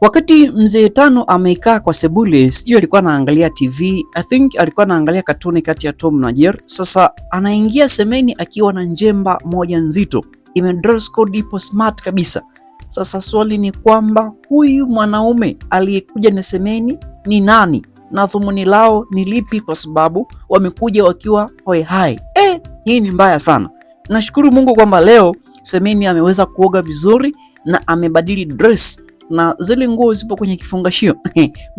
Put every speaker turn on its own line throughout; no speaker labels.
Wakati mzee Tano amekaa kwa sebule, sijui alikuwa anaangalia TV, I think alikuwa anaangalia katuni kati ya Tom na Jerry. Sasa anaingia semeni akiwa na njemba moja nzito, dress code ipo smart kabisa. Sasa swali ni kwamba huyu mwanaume aliyekuja na semeni ni nani na dhumuni lao ni lipi? Kwa sababu wamekuja wakiwa hoi hai. Hii ni mbaya sana. Nashukuru Mungu kwamba leo semeni ameweza kuoga vizuri na amebadili dress na zile nguo zipo kwenye kifungashio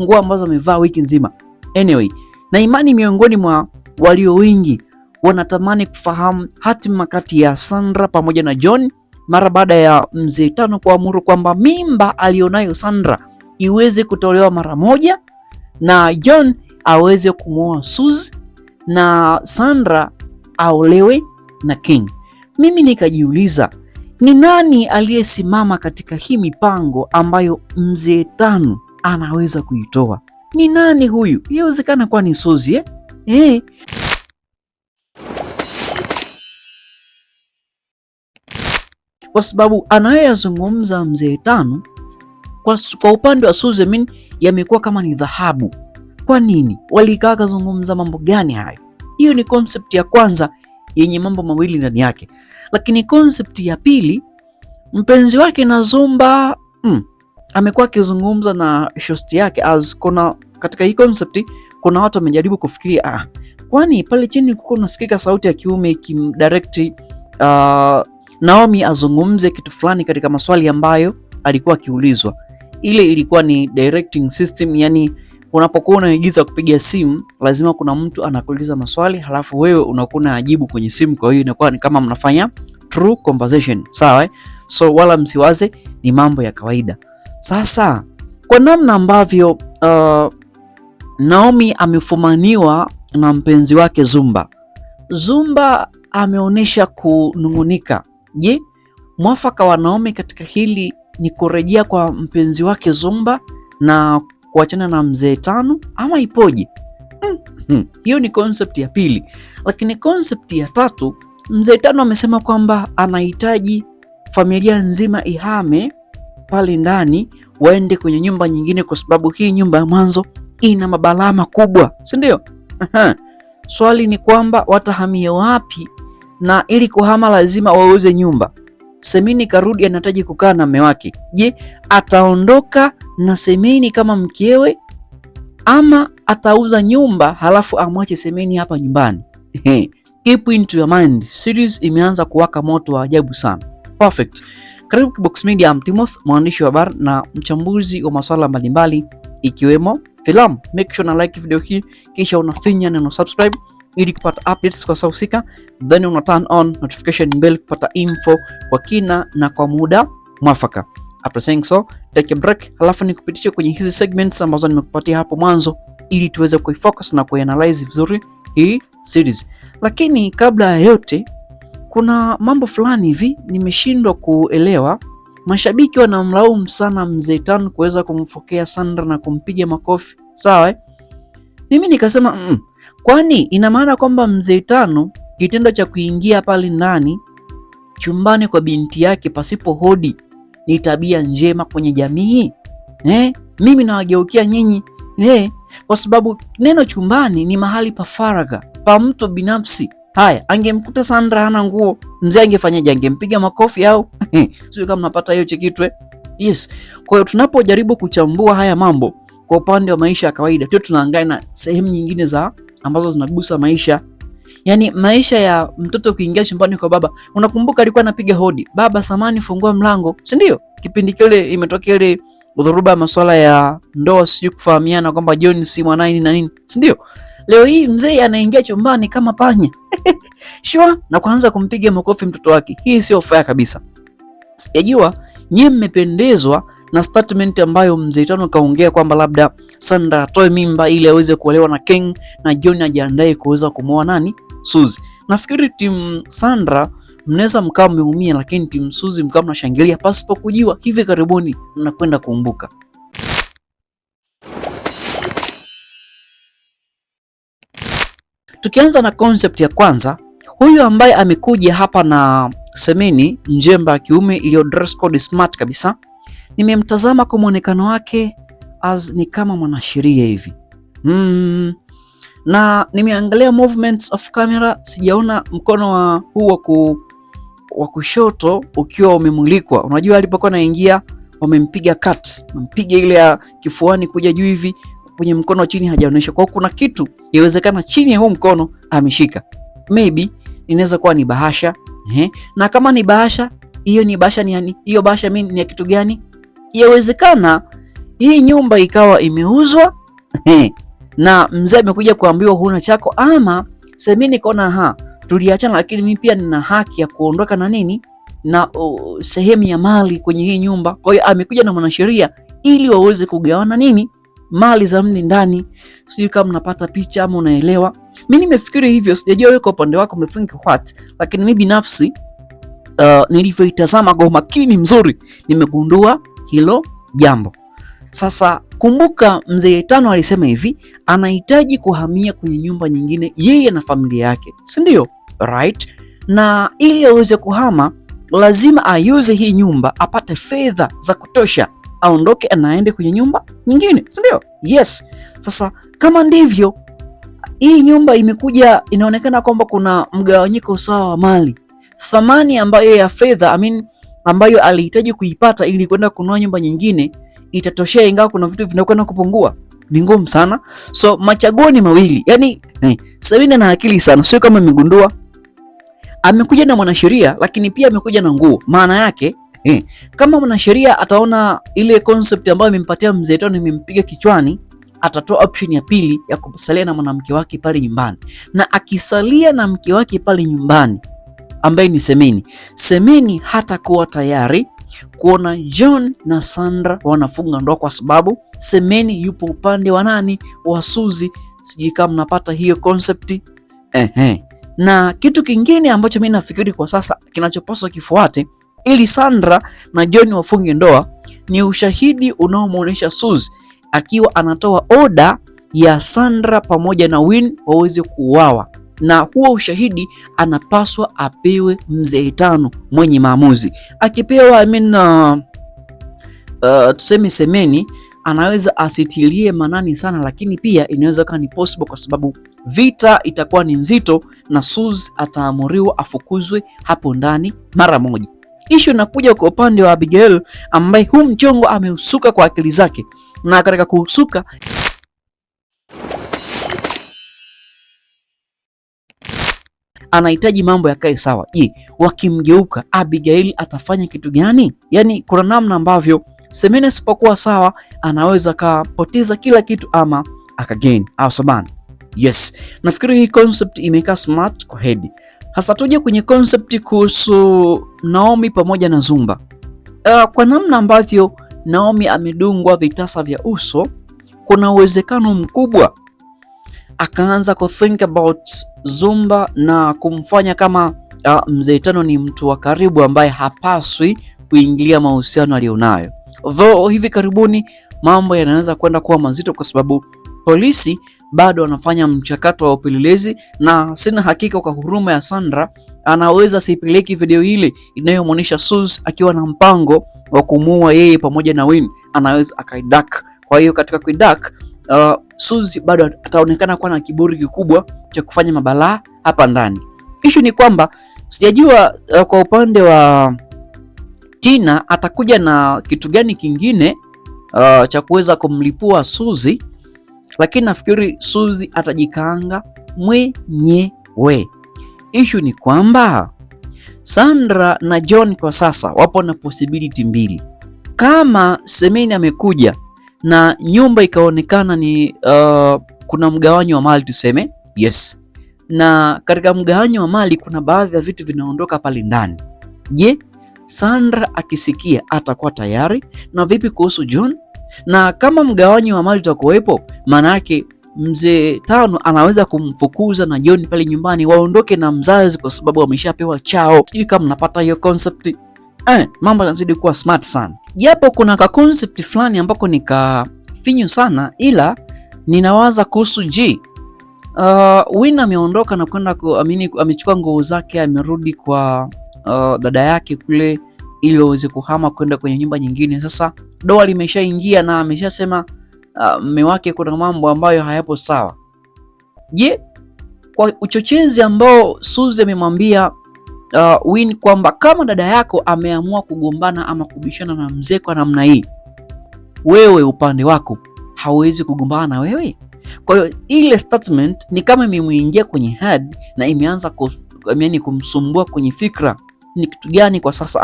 nguo ambazo amevaa wiki nzima. Anyway, na imani miongoni mwa walio wengi wanatamani kufahamu hatima kati ya Sandra pamoja na John mara baada ya mzee Tano kuamuru kwamba mimba alionayo Sandra iweze kutolewa mara moja na John aweze kumwoa Suzy na Sandra aolewe na King. Mimi nikajiuliza, ni nani aliyesimama katika hii mipango ambayo mzee Tano anaweza kuitoa? Ni nani huyu? Inawezekana kuwa ni Suzy kwa sababu anayoyazungumza mzee Tano kwa upande wa Suzy yamekuwa kama ni dhahabu. Kwa nini? Walikaa kazungumza mambo gani hayo? Hiyo ni concept ya kwanza yenye mambo mawili ndani yake. Lakini concept ya pili, mpenzi wake na Zumba amekuwa akizungumza na shosti yake kuna katika hii concept kuna watu wamejaribu kufikiria kwani pale chini kuko unasikika sauti ya kiume ikimdirect Naomi azungumze kitu fulani katika maswali ambayo alikuwa akiulizwa. Ile ilikuwa ni directing system, yani unapokuwa unaigiza kupiga simu lazima kuna mtu anakuuliza maswali halafu wewe unakuwa unajibu kwenye simu, kwa hiyo inakuwa ni kama mnafanya true conversation, sawa So wala msiwaze, ni mambo ya kawaida. Sasa kwa namna ambavyo Naomi amefumaniwa na mpenzi wake Zumba ameonyesha kunungunika. Je, mwafaka wa Naomi katika hili ni kurejea kwa mpenzi wake Zumba na kuachana na mzee Tano ama ipoje? Hiyo ni concept ya pili. Lakini concept ya tatu, mzee Tano amesema kwamba anahitaji familia nzima ihame pale ndani waende kwenye nyumba nyingine kwa sababu hii nyumba ya mwanzo ina mabalaa makubwa, si ndio? Swali ni kwamba watahamia wapi, na ili kuhama lazima wauze nyumba. Semeni karudi anahitaji kukaa na mume wake. Je, ataondoka na Semeni kama mkewe ama atauza nyumba halafu amwache Semeni hapa nyumbani? Keep into your mind. Series imeanza kuwaka moto wa ajabu sana. Perfect. Karibu Kibox Media, Timothy, mwandishi wa habari na mchambuzi wa masuala mbalimbali ikiwemo filamu. Make sure na like video hii kisha unafinya neno subscribe ili kupata updates kwa saa husika, then una turn on notification bell kupata info kwa kina na kwa muda mwafaka. After saying so, take a break, halafu nikupitishe kwenye hizi segments ambazo nimekupatia hapo mwanzo ili tuweze kuifocus na kuanalyze vizuri hii series. Lakini kabla ya yote, kuna mambo fulani hivi nimeshindwa kuelewa. Mashabiki wanamlaumu sana mzee Tano kuweza kumfokea Sandra na kumpiga makofi, sawa Mimi nikasema kwani ina maana kwamba mzee Tano kitendo cha kuingia pale ndani chumbani kwa binti yake pasipo hodi ni tabia njema kwenye jamii? Mimi nawageukia nyinyi kwa sababu neno chumbani ni mahali pa faragha, pa mtu binafsi. Haya, angemkuta Sandra hana nguo, mzee angefanyaje? Angempiga makofi au? Sio kama napata hiyo chekitwe. Yes. Kwa hiyo tunapojaribu kuchambua haya mambo kwa upande wa maisha ya kawaida, tunaangalia na sehemu nyingine za ambazo zinagusa maisha. Yaani maisha ya mtoto kuingia chumbani kwa baba. Unakumbuka alikuwa anapiga hodi, "Baba samani, fungua mlango." Si ndio? Kipindi kile imetokea ile udhuruba masuala ya ndoa, sio kufahamiana kwamba John si mwanae na nini. Si ndio? Leo hii mzee anaingia chumbani kama panya. Shwa na kuanza kumpiga makofi mtoto wake. Hii sio fair kabisa. Sijajua nyinyi mmependezwa na statement ambayo mzee Tano kaongea kwamba labda Sandra atoe mimba ili aweze kuolewa na King na John ajiandae kuweza kumwoa nani? Suzy. Nafikiri team Sandra mnaweza mkao mmeumia, lakini team Suzy mkao mnashangilia pasipo kujua hivi karibuni mnakwenda kuumbuka. Tukianza na concept ya kwanza, huyu ambaye amekuja hapa na semeni njemba ya kiume iliyo dress code smart kabisa nimemtazama kwa muonekano wake as ni kama mwanasheria hivi. Na nimeangalia movements of camera, sijaona mkono wa huu wa kushoto ukiwa umemulikwa. Unajua alipokuwa anaingia wamempiga cut, wamempiga ile ya kifuani kuja juu hivi, kwenye mkono wa chini hajaonyesha. Kwa kuna kitu inawezekana chini ya huu mkono ameshika. Maybe inaweza kuwa ni bahasha. Na kama ni bahasha, hiyo ni bahasha ni yani, hiyo bahasha mimi ni ya kitu gani? Inawezekana hii nyumba ikawa imeuzwa na mzee amekuja kuambiwa huna chako, ama Semeni nikaona tuliachana, lakini mimi pia nina haki ya kuondoka na nini na sehemu ya mali kwenye hii nyumba. Kwa hiyo amekuja na mwanasheria ili waweze kugawana nini mali za mli ndani. Sijui kama mnapata picha ama unaelewa. Mimi nimefikiri hivyo, sijajua wewe kwa upande wako umethink what, lakini mimi binafsi nilivyoitazama kwa makini mzuri nimegundua hilo jambo. Sasa kumbuka, mzee Tano alisema hivi, anahitaji kuhamia kwenye nyumba nyingine yeye na familia yake, si ndio? Right? Na ili aweze kuhama lazima ayuze hii nyumba, apate fedha za kutosha, aondoke anaende kwenye nyumba nyingine, si ndio? Yes. Sasa kama ndivyo, hii nyumba imekuja, inaonekana kwamba kuna mgawanyiko sawa wa mali. Thamani ambayo ya fedha ambayo alihitaji kuipata ili kwenda kununua nyumba nyingine itatoshea, ingawa kuna vitu vinakwenda kupungua. Ni ngumu sana. So machaguo ni mawili. Yaani Sabina na akili sana. Sio kama amegundua. Amekuja na mwanasheria lakini pia amekuja na nguo. Maana yake kama mwanasheria ataona ile concept ambayo imempatia mzee Tano imempiga kichwani, atatoa option ya pili ya kusalia na mwanamke wake pale nyumbani. Na akisalia na mke wake pale nyumbani ambaye ni Semeni hatakuwa tayari kuona John na Sandra wanafunga ndoa, kwa sababu Semeni yupo upande wa nani? Wa Suzi. Sijui kama mnapata hiyo concept. Na kitu kingine ambacho mimi nafikiri kwa sasa kinachopaswa kifuate ili Sandra na John wafunge ndoa ni ushahidi unaomuonesha Suzi akiwa anatoa oda ya Sandra pamoja na Win waweze kuuawa, na huo ushahidi anapaswa apewe mzee Tano mwenye maamuzi. Akipewa tuseme Semeni anaweza asitilie manani sana, lakini pia inaweza kuwa ni possible kwa sababu vita itakuwa ni nzito na Suzi ataamuriwa afukuzwe hapo ndani mara moja. Issue inakuja kwa upande wa Abigail ambaye huu mchongo ameusuka kwa akili zake, na katika kuusuka anahitaji mambo yakae sawa. Je, wakimgeuka Abigail atafanya kitu gani? Yaani kuna namna ambavyo Semeni asipokuwa sawa anaweza kapoteza kila kitu ama akagain au sabana. Yes, nafikiri hii concept imekaa smart kwa head. Hasa tuje kwenye concept kuhusu Naomi pamoja na Zumba. Kwa namna ambavyo Naomi amedungwa vitasa vya uso, kuna uwezekano mkubwa akaanza ku think about Zumba na kumfanya kama mzee Tano ni mtu wa karibu ambaye hapaswi kuingilia mahusiano alionayo. Though hivi karibuni mambo yanaweza kwenda kuwa mazito kwa sababu polisi bado wanafanya mchakato wa upelelezi, na sina hakika kwa huruma ya Sandra anaweza sipeleki video ile inayomuonesha Suzi akiwa na mpango wa kumuua yeye pamoja na Win, anaweza akaidak. Kwa hiyo katika kuidak Suzi bado ataonekana kuwa na kiburi kikubwa cha kufanya mabalaa hapa ndani. Issue ni kwamba sijajua kwa upande wa Tina atakuja na kitu gani kingine cha kuweza kumlipua Suzi, lakini nafikiri Suzi atajikaanga mwenyewe. Issue ni kwamba Sandra na John kwa sasa wapo na possibility mbili. Kama Semeni amekuja na nyumba ikaonekana ni kuna mgawanyo wa mali tuseme, yes, na katika mgawanyo wa mali kuna baadhi ya vitu vinaondoka pale ndani. Je, Sandra akisikia atakuwa tayari? Na vipi kuhusu John? Na kama mgawanyo wa mali utakuwepo, maana yake mzee Tano anaweza kumfukuza na John pale nyumbani waondoke na mzazi kwa sababu wameshapewa chao. Sijui kama mnapata hiyo concept. Mambo yanazidi kuwa smart sana. Japo kuna ka concept fulani ambako nikafinyu sana, ila ninawaza kuhusu Win ameondoka na kwenda amechukua nguo zake, amerudi kwa dada yake kule ili waweze kuhama kwenda kwenye nyumba nyingine. Sasa doa limeshaingia na ameshasema mume wake kuna mambo ambayo hayapo sawa. Je, kwa uchochezi ambao Suzy amemwambia Win kwamba kama dada yako ameamua kugombana ama kubishana na mzee kwa namna hii, wewe upande wako hauwezi kugombana na wewe. Kwa hiyo ile statement ni kama imemuingia kwenye head na imeanza kumsumbua kwenye fikra, ni kitu gani kwa sasa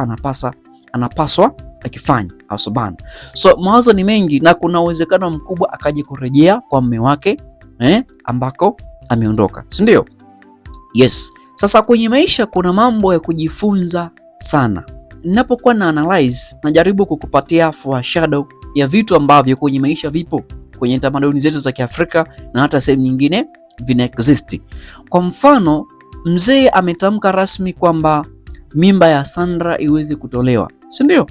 anapaswa akifanya au sabana. So mawazo ni mengi na kuna uwezekano mkubwa akaje kurejea kwa mume wake ambako ameondoka, si ndio? Yes. Sasa kwenye maisha kuna mambo ya kujifunza sana. Ninapokuwa na analyze, najaribu kukupatia foreshadow ya vitu ambavyo kwenye maisha vipo kwenye tamaduni zetu za Kiafrika na hata sehemu nyingine vina exist. Kwa mfano, mzee ametamka rasmi kwamba mimba ya Sandra iweze kutolewa, si ndio?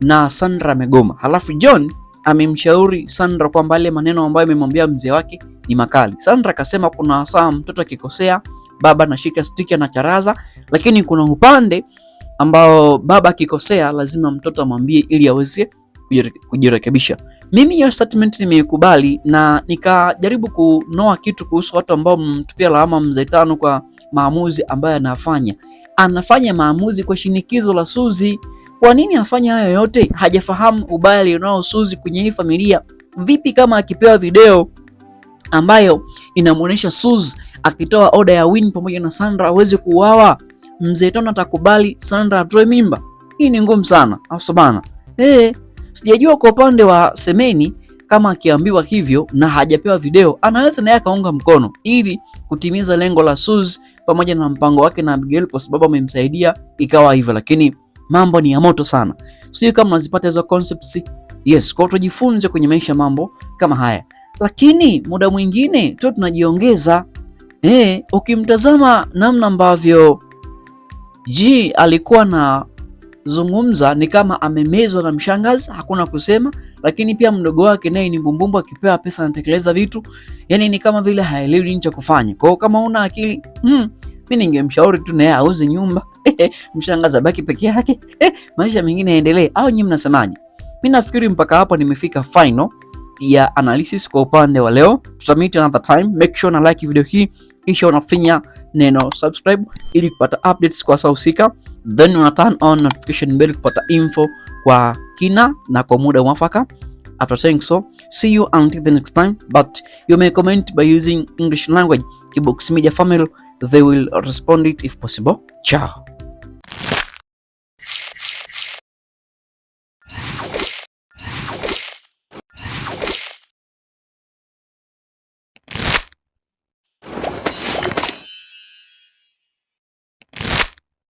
Na Sandra amegoma. Halafu John amemshauri Sandra kwamba ile maneno ambayo amemwambia mzee wake ni makali. Sandra akasema kuna saa mtoto akikosea baba anashika stiki na charaza, lakini kuna upande ambao baba akikosea lazima mtoto amwambie ili aweze kujirekebisha. Mimi hiyo statement nimeikubali na nikajaribu kunoa kitu kuhusu watu ambao mtupia lawama mzee Tano kwa maamuzi ambayo anafanya maamuzi kwa shinikizo la Suzy. Kwa nini afanye hayo yote? Hajafahamu ubaya alionao Suzy kwenye hii familia. Vipi kama akipewa video ambayo inamuonesha Suzy akitoa oda ya Win pamoja na Sandra aweze kuuawa, mzee Tano atakubali Sandra atoe mimba? Hii ni ngumu sana, au bana? Sijajua kwa upande wa Semeni kama akiambiwa hivyo na hajapewa video anaweza naye akaunga mkono ili kutimiza lengo la Suzy pamoja na mpango wake na Abigail, kwa sababu amemsaidia ikawa hivyo, lakini mambo ni ya moto sana. Sijui kama unazipata hizo concepts. Yes, kwa tujifunze kwenye maisha mambo kama haya, lakini muda mwingine tu tunajiongeza. Ukimtazama namna ambavyo G alikuwa na zungumza ni kama amemezwa na mshangazi, hakuna kusema, lakini pia mdogo wake naye ni bumbumbu, akipewa pesa anatekeleza vitu, yani ni kama vile haelewi nini cha kufanya. Kwa hiyo kama una akili, mimi ningemshauri tu naye auze nyumba, mshangazi abaki peke yake, maisha mengine yaendelee. Au nyinyi mnasemaje? Mimi nafikiri mpaka hapo nimefika final ya analysis kwa upande wa leo. Tutamit another time. Make sure na like video hii, kisha unafinya neno subscribe ili kupata updates kwa saa husika, then una turn on notification bell kupata info kwa kina na kwa muda mwafaka. After saying so, see you until the next time, but you may comment by using English language. Kibox Media family, they will respond it if possible. Ciao.